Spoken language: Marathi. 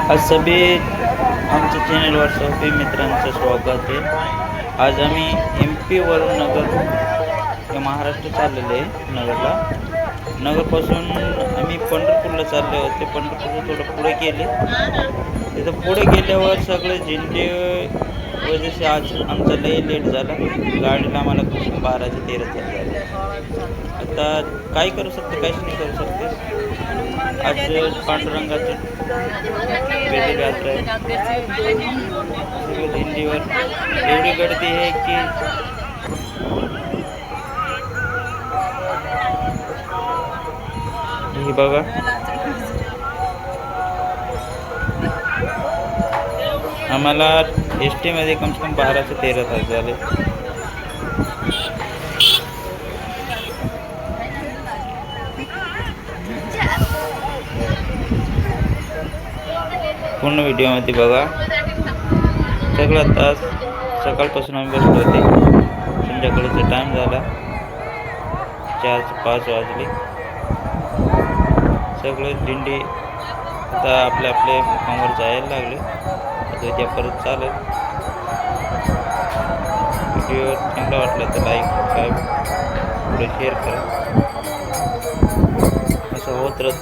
आज सभी आमच्या चॅनलवर सभी मित्रांचं स्वागत आहे। आज आम्ही MP वरून नगर हे महाराष्ट्र चाललेले आहे नगरला। नगरपासून आम्ही पंढरपूरला चालले होते। पंढरपूरला थोडं पुढे गेले, तिथं पुढे गेल्यावर सगळे झेंडे वजह आज आमचा लय लेट झाला। गाडीला आम्हाला 12 ते 13 तास झाले। आता काय करू शकते, काहीच नाही करू शकते। आज पांडुरंगाची वेगळी यात्रा आहे। सगळं दिंडीवर एवढी गर्दी आहे की ही बघा, आम्हाला ST मध्ये कम से कम 12 ते 13 तास झाले। पूर्ण व्हिडिओमध्ये बघा। सगळा तास सकाळपासून आम्ही बसलो होते, संध्याकाळचा टाइम झाला 4 ते 5 वाजले। सगळे दिंडी आता आपल्या मुक्कामावर जायला लागले। आता उद्या परत चालत। व्हिडिओ चांगला वाटला तर लाईक सबस्क्राईब पुढे शेअर करा। असं होत राहतं।